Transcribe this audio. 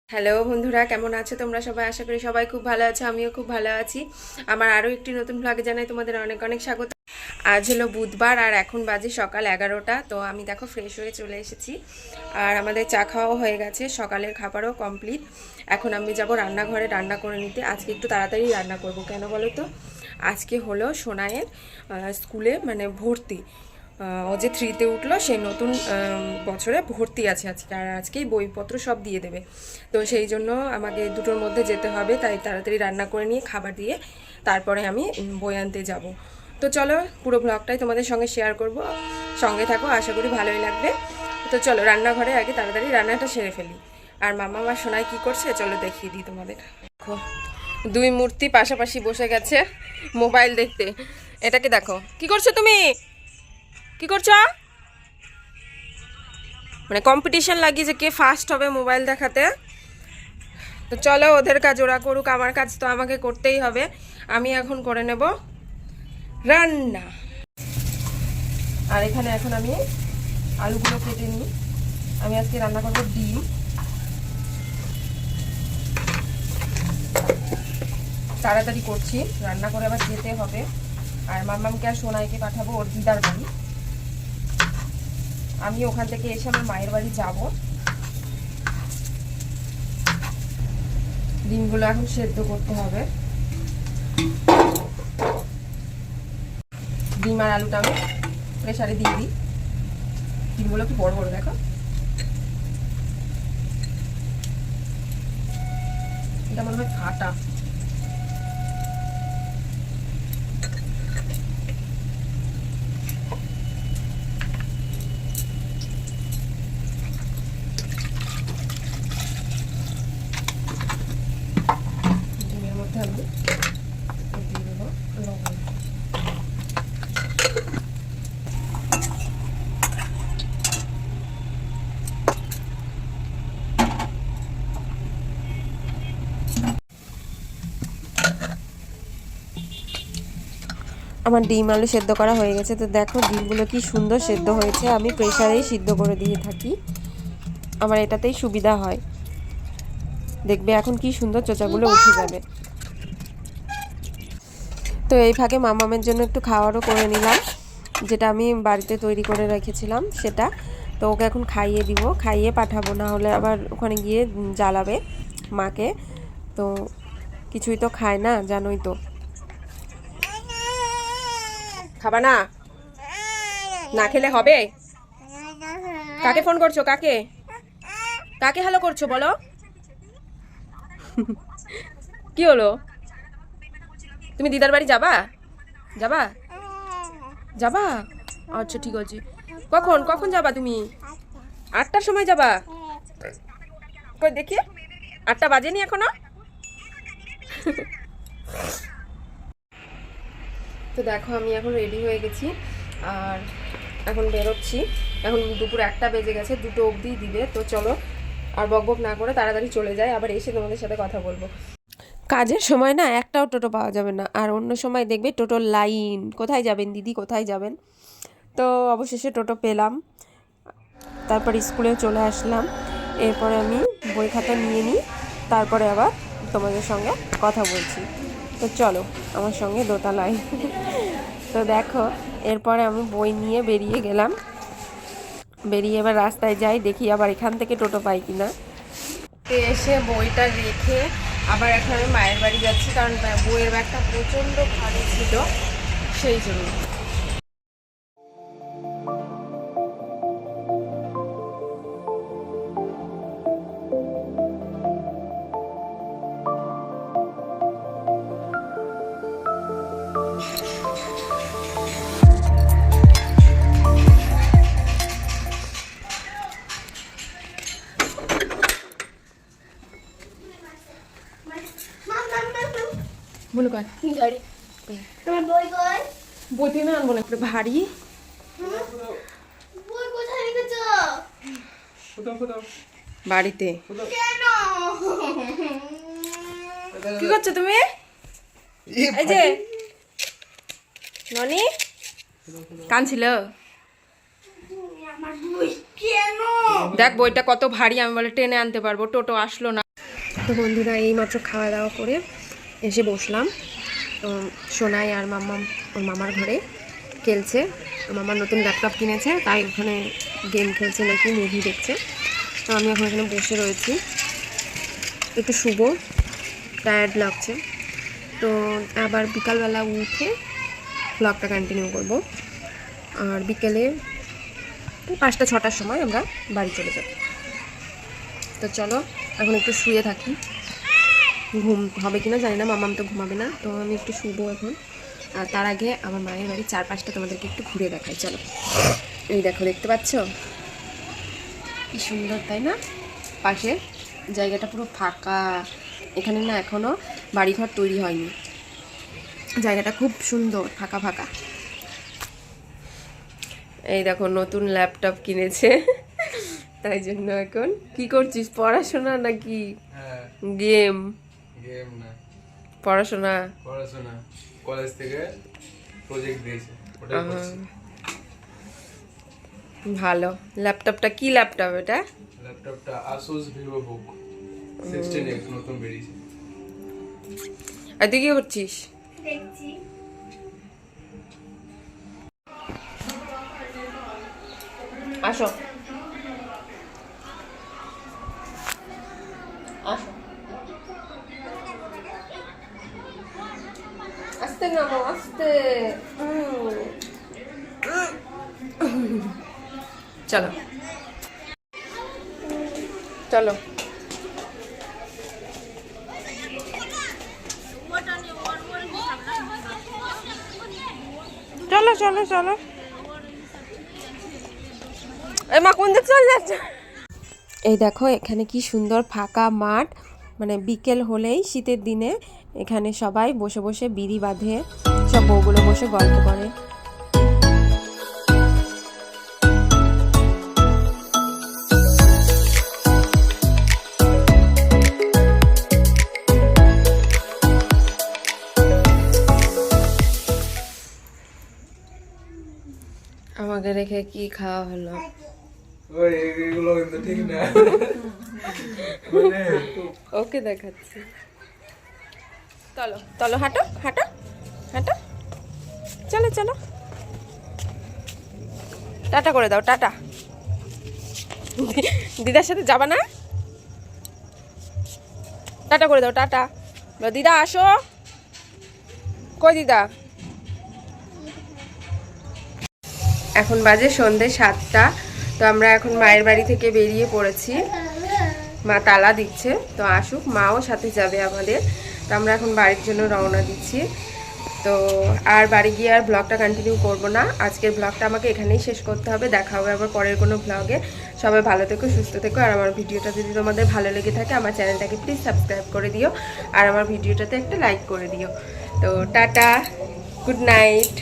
Hello বন্ধুরা, কেমন আছো তোমরা সবাই? আশা করি সবাই খুব ভালো আছো, আমিও খুব ভালো আছি। আমার আরও একটি নতুন ব্লগে জানাই তোমাদের অনেক অনেক স্বাগত। আজ হলো বুধবার আর এখন বাজে সকাল 11টা। তো আমি দেখো ফ্রেশ হয়ে চলে এসেছি আর আমাদের চা খাওয়াও হয়ে গেছে, সকালের খাবারও কমপ্লিট। এখন আমি যাব রান্নাঘরে রান্না করে নিতে। আজকে একটু তাড়াতাড়ি রান্না করব, কেন বলো তো? আজকে হলো সোনাইয়ের স্কুলে মানে ভর্তি। ও যে 3তে উঠলো, সেই নতুন বছরে ভর্তি আছে আজকে, আর আজকেই বইপত্র সব দিয়ে দেবে। তো সেই জন্য আমাকে দুটোর মধ্যে যেতে হবে, তাই তাড়াতাড়ি রান্না করে নিয়ে খাবার দিয়ে তারপরে আমি বই আনতে যাব। তো চলো, পুরো ব্লগটাই তোমাদের সঙ্গে শেয়ার করব, সঙ্গে থাকো, আশা করি ভালোই লাগবে। তো চলো রান্নাঘরে আগে তাড়াতাড়ি রান্নাটা সেরে ফেলি। আর মামা আমার সোনাই কী করছে চলো দেখিয়ে দিই তোমাদের। দেখো, দুই মূর্তি পাশাপাশি বসে গেছে মোবাইল দেখতে। এটাকে দেখো, কি করছো তুমি? কি করছো? মানে কম্পিটিশন লাগিয়েছে কে ফার্স্ট হবে মোবাইল দেখাতে। তো চলো, ওদের কাজ ওরা করুক, আমার কাজ তো আমাকে করতেই হবে। আমি এখন করে নেব রান্না। আর এখানে এখন আমি আলুগুলো কেটে নিই। আমি আজকে রান্না করবো ডিম। তাড়াতাড়ি করছি, রান্না করে আবার যেতে হবে। আর মাম্মামকে আর সোনাইকে পাঠাবো ওর দিদার বাড়ি। আমি ওখান থেকে এসে আমার মায়ের বাড়ি যাব। ডিমগুলো এখন সেদ্ধ করতে হবে। ডিম আর আলুটা আমি প্রেসারে দিয়ে দিই। ডিমগুলো একটু বড় বড় দেখো। এটা মনে হয় ফাটা। ডিমের মধ্যে আমি দিয়ে দেবো লবণ। আমার ডিম আলু সেদ্ধ করা হয়ে গেছে। তো দেখো ডিমগুলো কি সুন্দর সেদ্ধ হয়েছে। আমি প্রেসারেই সিদ্ধ করে দিয়ে থাকি, আমার এটাতেই সুবিধা হয়। দেখবে এখন কি সুন্দর চোচাগুলো উঠে যাবে। তো এই ফাঁকে মামামের জন্য একটু খাওয়ারও করে নিলাম, যেটা আমি বাড়িতে তৈরি করে রেখেছিলাম সেটা। তো ওকে এখন খাইয়ে দিব, খাইয়ে পাঠাবো, না হলে আবার ওখানে গিয়ে জ্বালাবে মাকে। তো কিছুই তো খায় না, জানোই তো। খাবা না? না খেলে হবে? কাকে ফোন করছো? কাকে কাকে হ্যালো করছো বলো? কি হলো? তুমি দিদার বাড়ি যাবা? যাবা? যাবা? আচ্ছা ঠিক আছে। কখন কখন যাবা তুমি? 8টার সময় যাবা? কই দেখি, 8টা বাজেনি এখনো। তো দেখো আমি এখন রেডি হয়ে গেছি আর এখন বেরোচ্ছি। এখন দুপুর 1টা বেজে গেছে, 2টো অবধি দিবে। তো চলো আর বকবক না করে তাড়াতাড়ি চলে যাই, আবার এসে তোমাদের সাথে কথা বলবো। কাজের সময় না একটাও টোটো পাওয়া যাবে না, আর অন্য সময় দেখবে টোটোর লাইন। কোথায় যাবেন দিদি, কোথায় যাবেন? তো অবশেষে টোটো পেলাম, তারপর স্কুলেও চলে আসলাম। এরপরে আমি বই খাতা নিয়ে নিই, তারপরে আবার তোমাদের সঙ্গে কথা বলছি। তো চলো আমার সঙ্গে দোতলায়। তো দেখো, এরপরে আমি বই নিয়ে বেরিয়ে গেলাম। বেরিয়ে এবার রাস্তায় যাই, দেখি আবার এখান থেকে টোটো পাই কিনা। এসে বইটা রেখে আবার এখন আমি মায়ের বাড়ি যাচ্ছি, কারণ বইয়ের ব্যাগটা প্রচণ্ড ভারী ছিল, সেই জন্য। বলো কয় তোমার বই কই? বই তুমি আনবো না, একটু ভারী। বই কোথায় রেখেছো? বাড়িতে। কেন? কি করছো তুমি? এই যে ননি কানছিল। আমার বই কেন? দেখ বইটা কত ভারী, আমি বলে টেনে আনতে পারবো, টোটো আসলো না। তো বন্ধুরা এইমাত্র খাওয়া দাওয়া করে এসে বসলাম। তো সোনাই আর মাম্মাম ওর মামার ঘরে খেলছে। মামার নতুন ল্যাপটপ কিনেছে, তাই ওখানে গেম খেলছে নাকি মুভি দেখছে। তো আমি এখন এখানে বসে রয়েছি, একটু শুভ, টায়ার্ড লাগছে। তো আবার বিকালবেলা উঠে ব্লগটা কন্টিনিউ করব। আর বিকেলে 5টা-6টার সময় আমরা বাড়ি চলে যাব। তো চলো এখন একটু শুয়ে থাকি, ঘুম হবে কিনা জানি না, মামাম তো ঘুমাবে না। তো আমি একটু শুবো এখন। আর তার আগে আমার মায়ের বাড়ির চারপাশটা তোমাদেরকে একটু ঘুরে দেখাই। চলো, এই দেখো, দেখতে পাচ্ছ কি সুন্দর, তাই না? পাশে জায়গাটা পুরো ফাঁকা, এখানে না এখনো বাড়িঘর তৈরি হয়নি, জায়গাটা খুব সুন্দর, ফাঁকা ফাঁকা। এই দেখো নতুন ল্যাপটপ কিনেছে, তাই জন্য এখন কি করছিস, পড়াশোনা নাকি গেম? গেম না, পড়াশোনা। পড়াশোনা, কলেজ থেকে প্রজেক্ট দিয়েছে, ওটাই করছি। ভালো। ল্যাপটপটা কি ল্যাপটপ এটা? ল্যাপটপটা Asus VivoBook 16X নতুন বেরিয়েছে। আর তুই কি করছিস? দেখছি। আসো আসো, আস্তে নামো, আস্তে। চলো চলো চলো চলো চলো। এই মা কোন দিক চলে যাচ্ছে? এই দেখো এখানে কি সুন্দর ফাঁকা মাঠ, মানে বিকেল হলেই শীতের দিনে এখানে সবাই বসে বসে বিড়ি বাঁধে, সব বউগুলো বসে গল্প করে। আমাকে রেখে কি খাওয়া হলো? ওই এগুলো কিন্তু ঠিক না, মানে ওকে দেখাচ্ছি। চলো চলো, হাঁটো হাঁটো হাঁটো, চলো চলো, টাটা করে দাও, টাটা। দিদার সাথে যাবা না? টাটা করে দাও, টাটা। দিদা আসো, কই দিদা? এখন বাজে সন্ধ্যে 7টা। তো আমরা এখন মায়ের বাড়ি থেকে বেরিয়ে পড়েছি, মা তালা দিচ্ছে। তো আসুক, মাও সাথে যাবে আমাদের। তো আমরা এখন বাড়ির জন্য রওনা দিচ্ছি। তো আর বাড়ি গিয়ে আর ব্লগটা কন্টিনিউ করব না, আজকের ব্লগটা আমাকে এখানেই শেষ করতে হবে। দেখা হবে আবার পরের কোনো ব্লগে। সবাই ভালো থেকো, সুস্থ থেকো। আর আমার ভিডিওটা যদি তোমাদের ভালো লেগে থাকে আমার চ্যানেলটাকে প্লিজ সাবস্ক্রাইব করে দিও, আর আমার ভিডিওটাতে একটা লাইক করে দিও। তো টাটা, গুড নাইট।